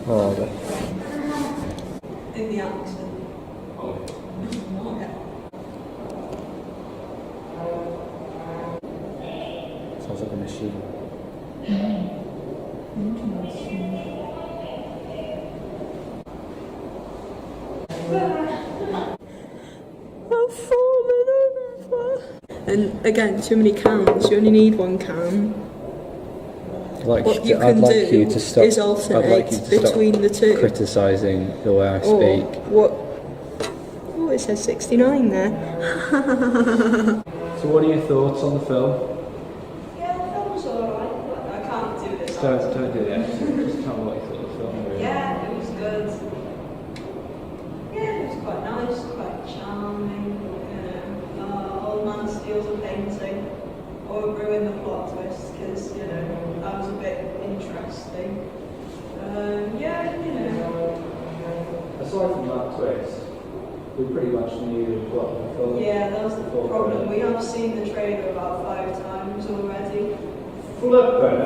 Or are they? In the accent. Oh. Sounds like a machine. I've fallen over. And again, too many cams. You only need one cam. What you can do is alternate between the two. Criticising the way I speak. What? Oh, it says 69 there. So what are your thoughts on the film? Yeah, the film was alright, but I can't do this. Don't do that. Just tell me what you thought of the film. Really. Yeah, it was good. Yeah, it was quite nice, quite charming. Old man steals a painting. Or ruin the plot twist, because, that was a bit interesting. Aside from that twist, we pretty much knew the plot of the film. Yeah, that was the problem. We have seen the trailer about 5 times already. Flickering.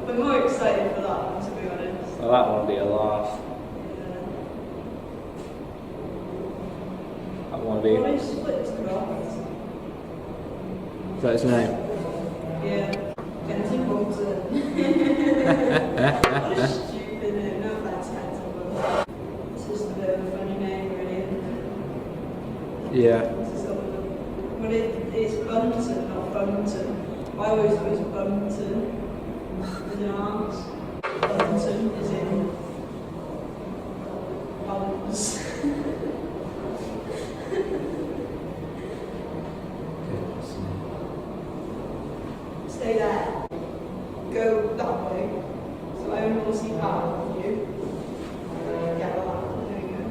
I'm more excited for that one, to be honest. Well, that one will be a laugh. That one will be... What is flickering? Is that his name? Yeah. Kensington. What a stupid name. No offense, Kensington. It's just a bit of a funny name, really. Yeah. But it's Bunton, not Bunton. I always thought it was Bunton. With an arms. Bunton is in buns. Stay there. Go that way. So I only want to see part of you. Get that. There we go.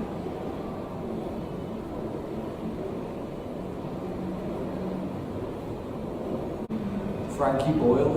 Frankie Boyle.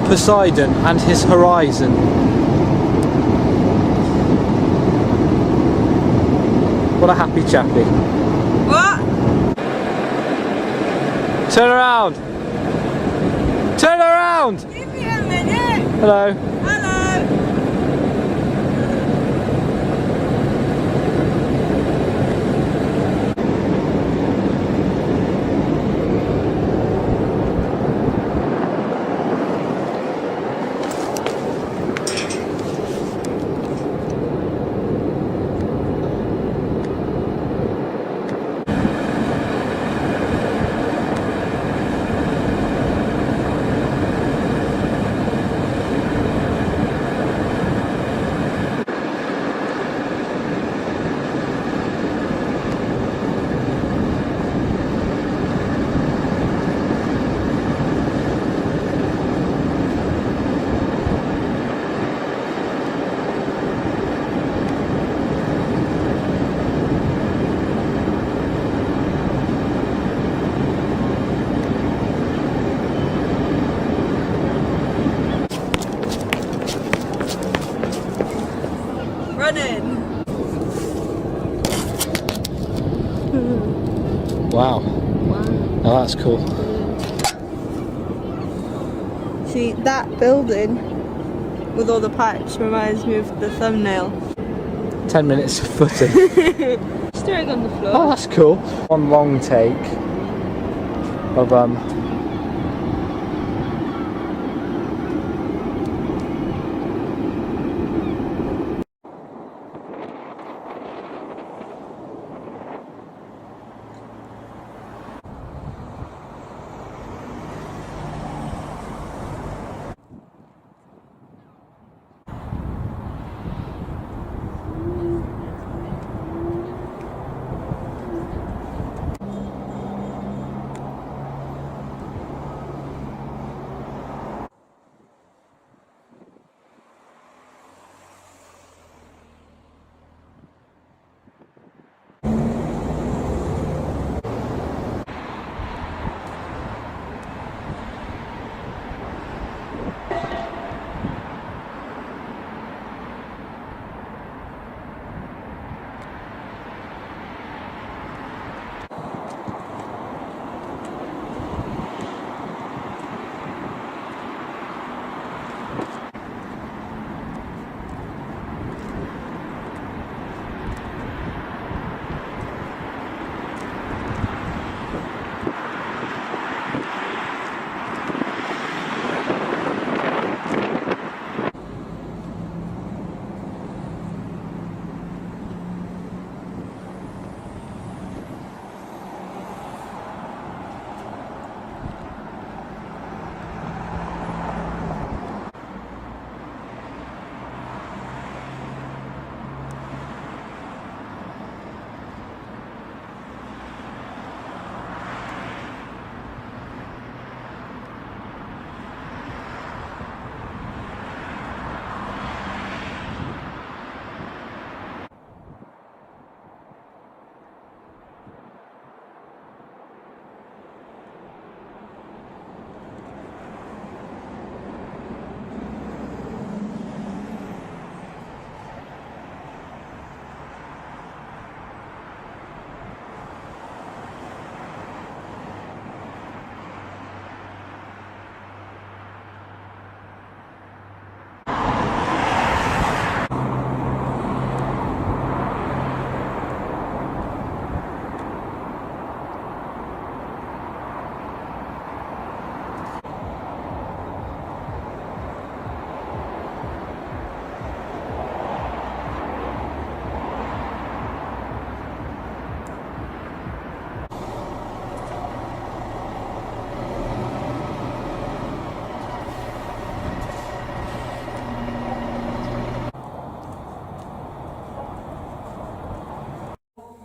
Poseidon and his horizon. What a happy chappy. What? Turn around! Turn around! Give me a minute! Hello. Hello! running. Wow. Oh, that's cool. See, that building with all the pipes reminds me of the thumbnail. 10 minutes of footing. Stirring on the floor. Oh, that's cool. One long take of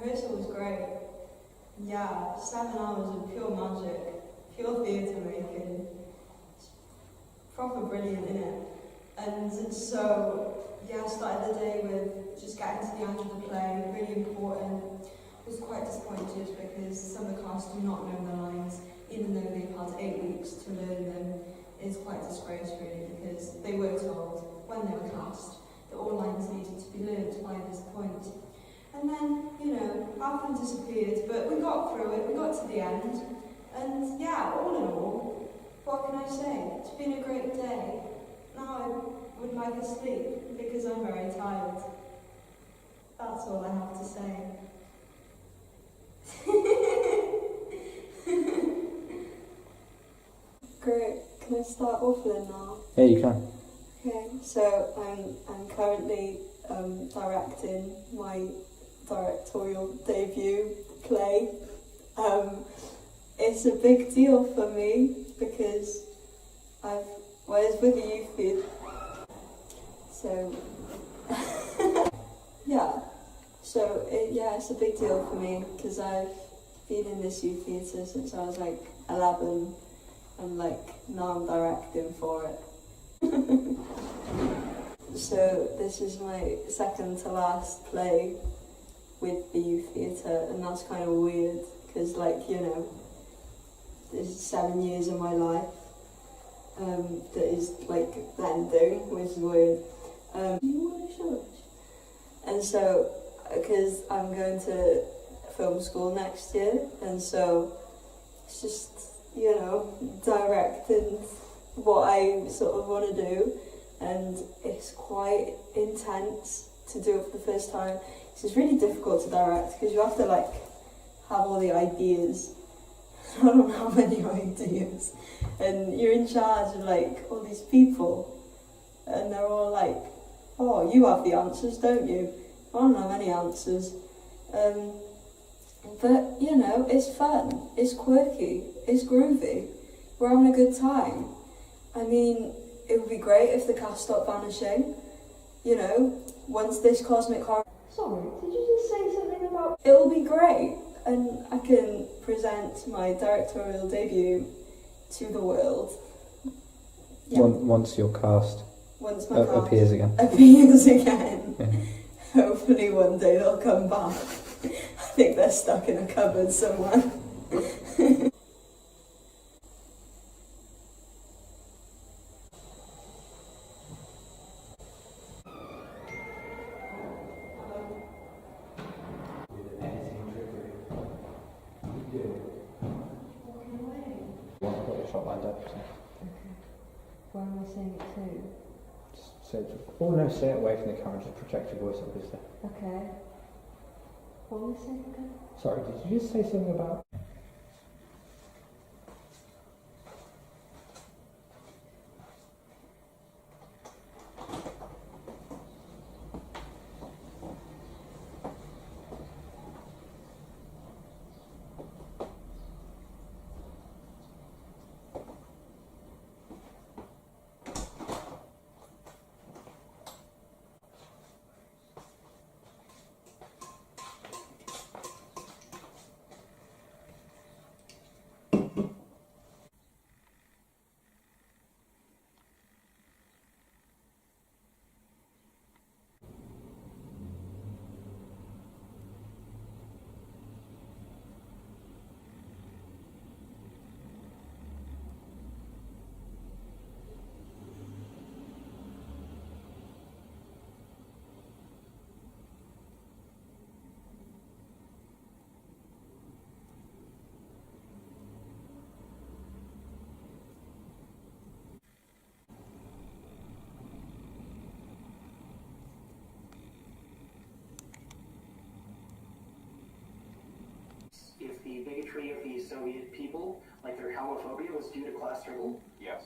Rehearsal was great. Yeah, 7 hours of pure magic, pure theatre making. It's proper brilliant, innit? And so, yeah, I started the day with just getting to the end of the play, really important. I was quite disappointed because some of the cast do not know their lines, even though they've had 8 weeks to learn them. It's quite a disgrace, really, because they were told when they were cast that all lines needed to be learnt by this point. And then, you know, half of them disappeared, but we got through it, we got to the end. And yeah, all in all, what can I say? It's been a great day. Now I would like to sleep because I'm very tired. That's all I have to say. Great. Can I start off then now? yeah, you can. Okay, so I'm currently directing my directorial debut play. It's a big deal for me because it's with the youth theatre. So it's a big deal for me because I've been in this youth theatre since I was like 11, and like now I'm directing for it. So this is my second to last play with the youth theatre, and that's kind of weird because, like, you know, this is 7 years of my life that is like blending, which is weird. You want to shush? And so, because I'm going to film school next year, and so it's just, you know, directing what I sort of want to do, and it's quite intense to do it for the first time. It's really difficult to direct because you have to like have all the ideas. I don't have any ideas, and you're in charge of like all these people, and they're all like, "Oh, you have the answers, don't you?" I don't have any answers. But you know, it's fun, it's quirky, it's groovy. We're having a good time. I mean, it would be great if the cast stopped vanishing. You know, once this cosmic horror. Sorry, did you just say something about? It'll be great, and I can present my directorial debut to the world. Yeah. Once your cast once my cast appears again. Appears again. Yeah. Hopefully one day they'll come back. I think they're stuck in a cupboard somewhere. Shot lined up. So. Okay. Where am I saying it to? Just say it. Oh no, say it away from the camera. Just project your voice, obviously. Okay. What was I saying again? Sorry, did you just say something about? If the bigotry of the Soviet people, like their homophobia, was due to class struggle? Yes.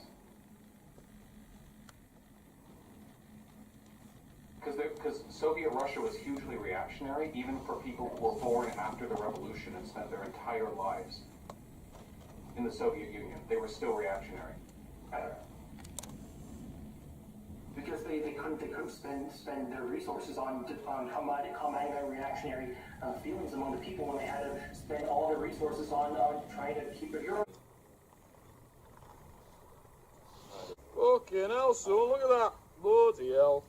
Because Soviet Russia was hugely reactionary, even for people who were born after the revolution and spent their entire lives in the Soviet Union. They were still reactionary. Because they couldn't spend their resources on combating their reactionary feelings among the people when they had to spend all their resources on trying to keep it Europe. Fucking hell, son, look at that. Bloody hell.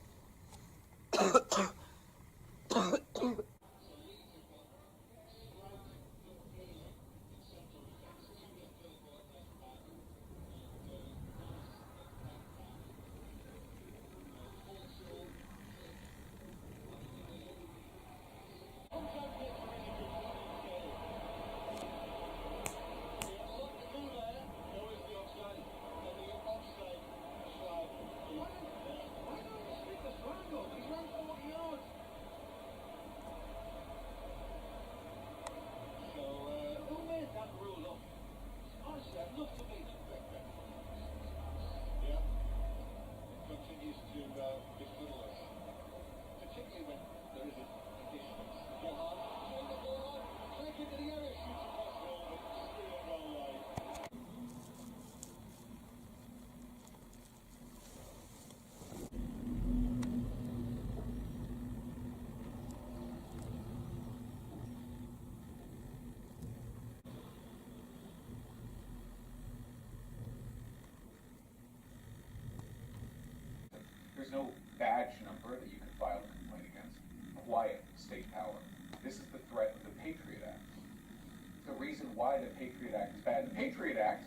There's no badge number that you can file a complaint against. Quiet state power. This is the threat of the Patriot Act. The reason why the Patriot Act is bad. The Patriot Act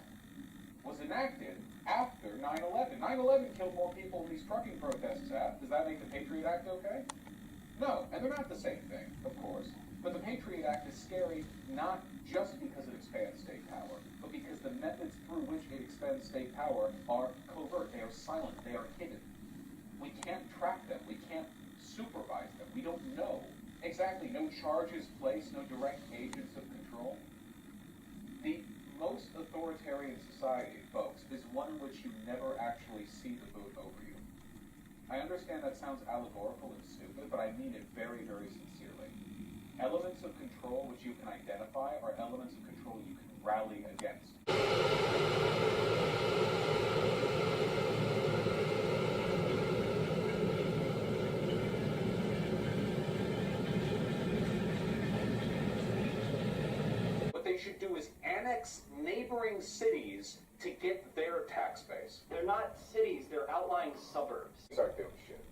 was enacted after 9/11. 9/11 killed more people than these trucking protests have. Does that make the Patriot Act okay? No, and they're not the same thing, of course. But the Patriot Act is scary not just because it expands state power, but because the methods through which it expands state power are covert, they are silent, they are hidden. We can't track them, we can't supervise them, we don't know. Exactly, no charges placed, no direct agents of control. The most authoritarian society, folks, is one in which you never actually see the boot over you. I understand that sounds allegorical and stupid, but I mean it very, very sincerely. Elements of control which you can identify are elements of control you can rally against. What they should do is annex neighboring cities to get their tax base. They're not cities, they're outlying suburbs. Police aren't doing shit.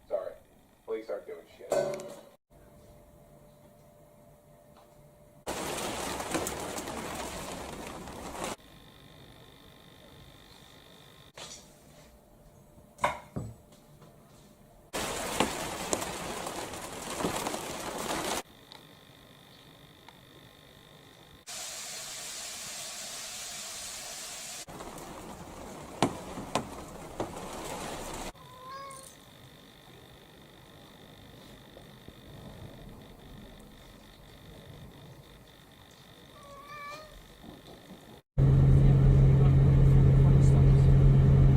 Sorry. Police aren't doing shit.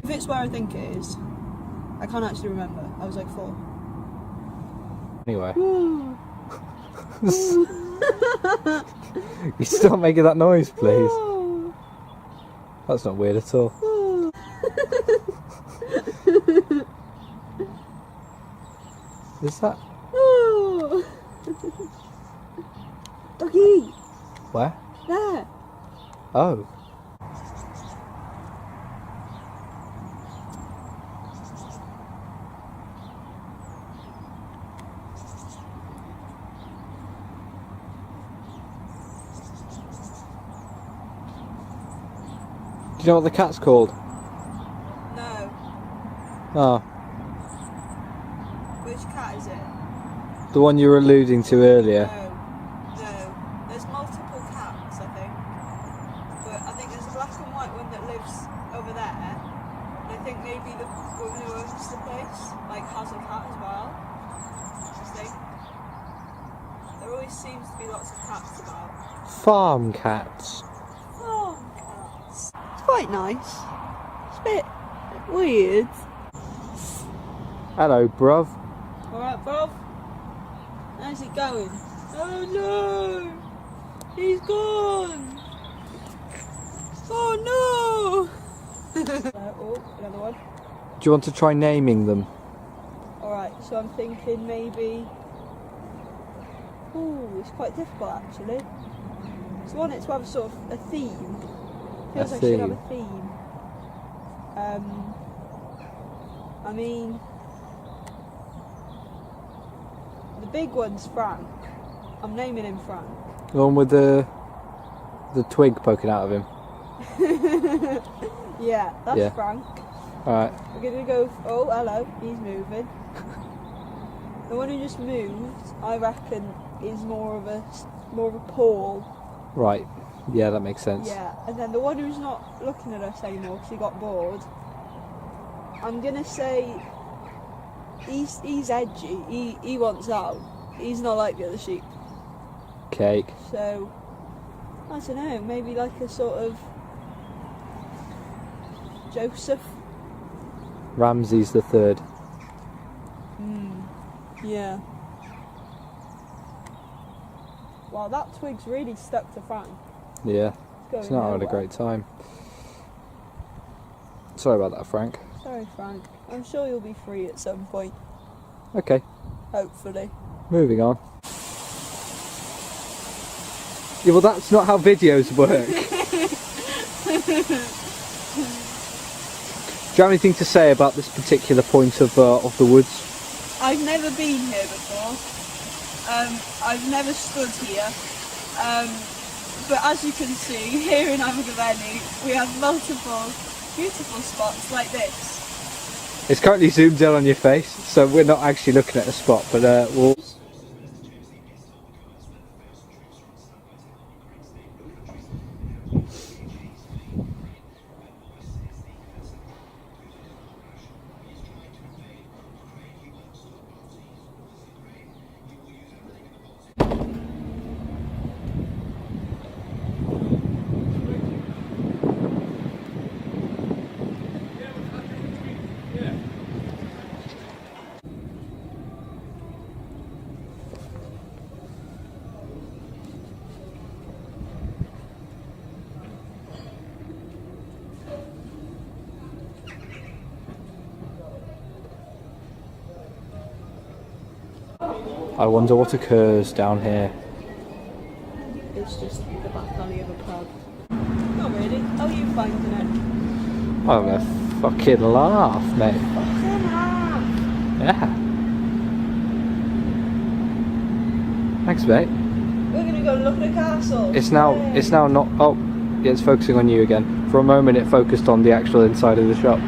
If it's where I think it is, I can't actually remember. I was like 4. Anyway. You stop making that noise, please. That's not weird at all. Is that? Doggy! Where? There! Oh. Do you know what the cat's called? No. Oh, Which cat is it? the one you were alluding to earlier. No. There's multiple cats, I think. But I think there's a black and white one that lives over there. And I think maybe the woman who owns the place has a cat as well. I think. There always seems to be lots of cats about. Farm cats. Oh, cats. It's quite nice. It's a bit weird. Hello, bruv. Alright, Bob. How's it going? Oh no! He's gone! Oh no! Oh, another one. Do you want to try naming them? Alright, so I'm thinking maybe... Oh, it's quite difficult actually. So I want it to have sort of a theme. Feels like it should have a theme. I mean... The big one's Frank. I'm naming him Frank. The one with the twig poking out of him. Yeah, that's Frank. Alright. We're gonna go. Oh, hello. He's moving. The one who just moved, I reckon, is more of a Paul. Right. Yeah, that makes sense. Yeah, and then the one who's not looking at us anymore because he got bored. I'm gonna say he's edgy. He wants out. He's not like the other sheep. Cake. So I don't know. Maybe like a sort of Joseph. Ramses the Third. Yeah. Wow, that twig's really stuck to Frank. Yeah. It's not had a great time. Sorry about that, Frank. Sorry, Frank. I'm sure you'll be free at some point. Okay. Hopefully. Moving on. Yeah, well, that's not how videos work. Do you have anything to say about this particular point of the woods? I've never been here before. I've never stood here. But as you can see, here in Abergavenny, we have multiple beautiful spots like this. It's currently zoomed in on your face, so we're not actually looking at the spot, but we'll... I wonder what occurs down here. It's just the back alley of a pub. Not really. How are you finding it? I'm a fucking laugh, mate. Fucking laugh! Yeah. Thanks, mate. We're gonna go look at a castle. It's now not... Oh, yeah, it's focusing on you again. For a moment it focused on the actual inside of the shop.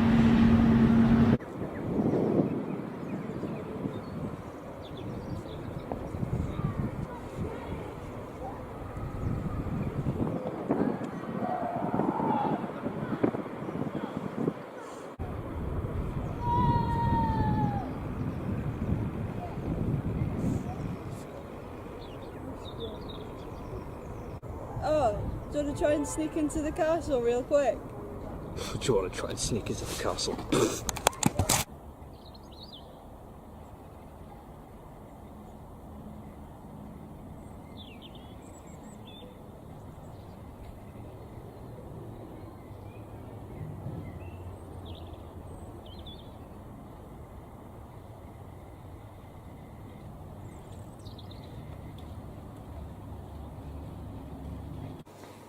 Oh, do you want to try and sneak into the castle real quick? Do you want to try and sneak into the castle?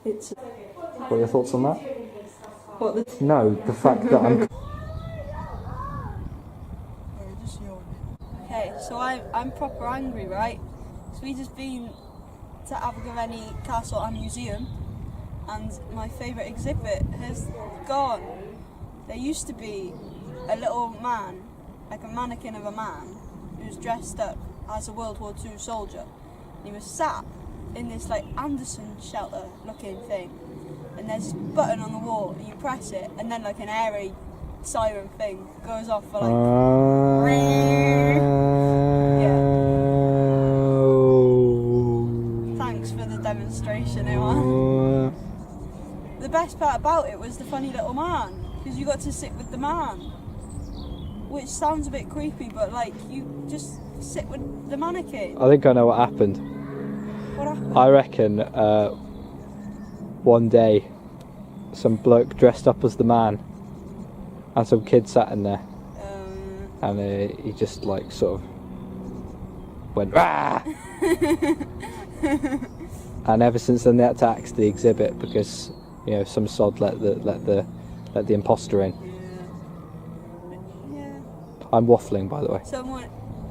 It's... What are your thoughts on that? What, the... No, the fact that I'm... Okay, so I'm proper angry, right? So we just been to Abergavenny Castle and Museum, and my favourite exhibit has gone. There used to be a little man, like a mannequin of a man, who was dressed up as a World War II soldier. And he was sat in this like Anderson shelter looking thing, and there's this button on the wall, and you press it, and then like an airy siren thing goes off for like... Yeah. Thanks for the demonstration, Ewan. The best part about it was the funny little man, because you got to sit with the man, which sounds a bit creepy, but like you just sit with the mannequin. I think I know what happened. What happened? I reckon one day some bloke dressed up as the man and some kid sat in there, and he just like sort of went rah. And ever since then they had to axe the exhibit because, you know, some sod let the imposter in. Yeah. I'm waffling, by the way.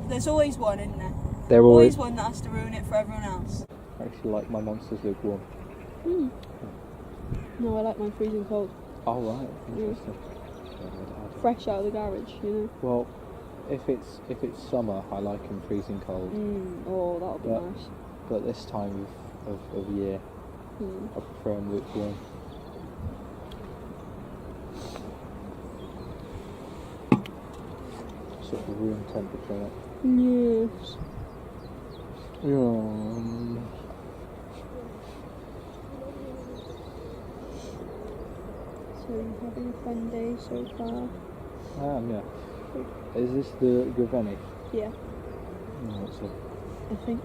There's always one, isn't there? There always one that has to ruin it for everyone else. I actually like my monsters lukewarm. No, I like mine freezing cold. Oh right, interesting. Fresh out of the garage, you know. Well, if it's summer, I like them freezing cold. Oh, that'll be nice. But this time of year, I prefer them lukewarm. Sort of room temperature. Yes. Yeah. So you're having a fun day so far? Yeah. Is this the Graveni? Yeah. No, it's a... I think.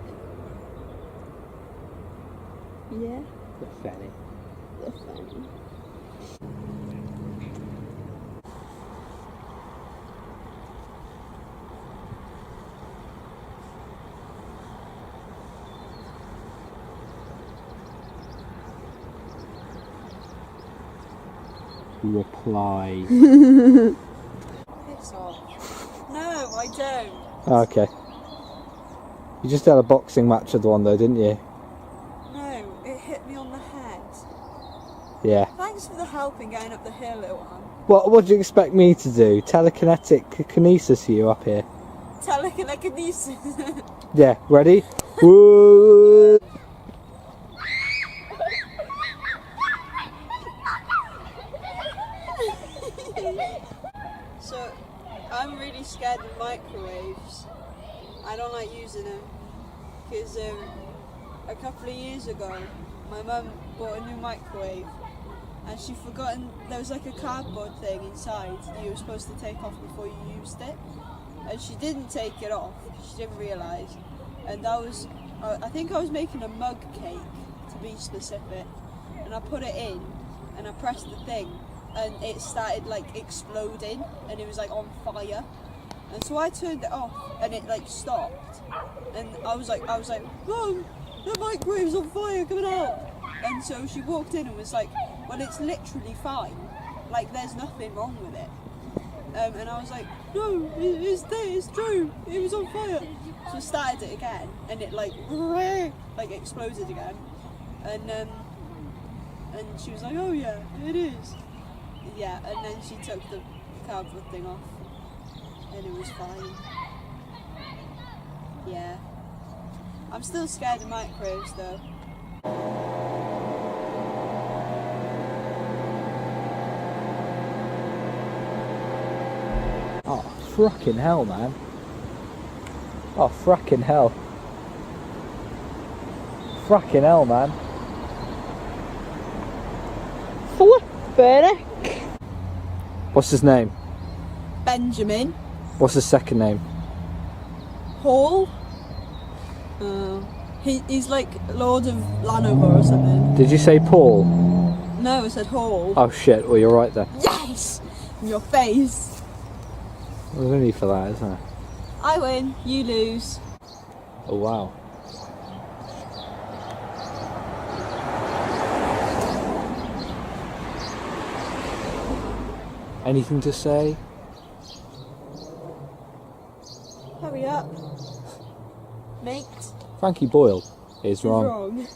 Yeah. The Fanny. The Fanny. Reply. Piss off. No, I don't. Okay. You just had a boxing match with one though, didn't you? No, it hit me on the head. Yeah. Thanks for the help in getting up the hill, little one. What do you expect me to do? Telekinesis you up here? Telekinesis. Yeah, ready? Woo! So, I'm really scared of microwaves. I don't like using them because a couple of years ago my mum bought a new microwave and she'd forgotten there was like a cardboard thing inside that you were supposed to take off before you used it, and she didn't take it off, she didn't realise, and I think I was making a mug cake to be specific, and I put it in and I pressed the thing and it started like exploding and it was like on fire, and so I turned it off and it like stopped, and I was like Mum, the microwave's on fire, coming out. And so she walked in and was like, well, it's literally fine, like there's nothing wrong with it. And I was like, no, it's true, it was on fire. So I started it again and it like exploded again, and she was like, oh yeah, it is. Yeah, and then she took the cardboard thing off and it was fine. Yeah. I'm still scared of microwaves though. Oh, fracking hell, man. Oh, fracking hell. Fracking hell, man. Flickering. What's his name? Benjamin. What's his second name? Hall. He's like Lord of Lanover or something. Did you say Paul? No, I said Hall. Oh shit, well you're right there. Yes! In your face. There's no need for that, isn't there? I win, you lose. Oh wow. Anything to say? Hurry up. Mate. Frankie Boyle is He's wrong. wrong.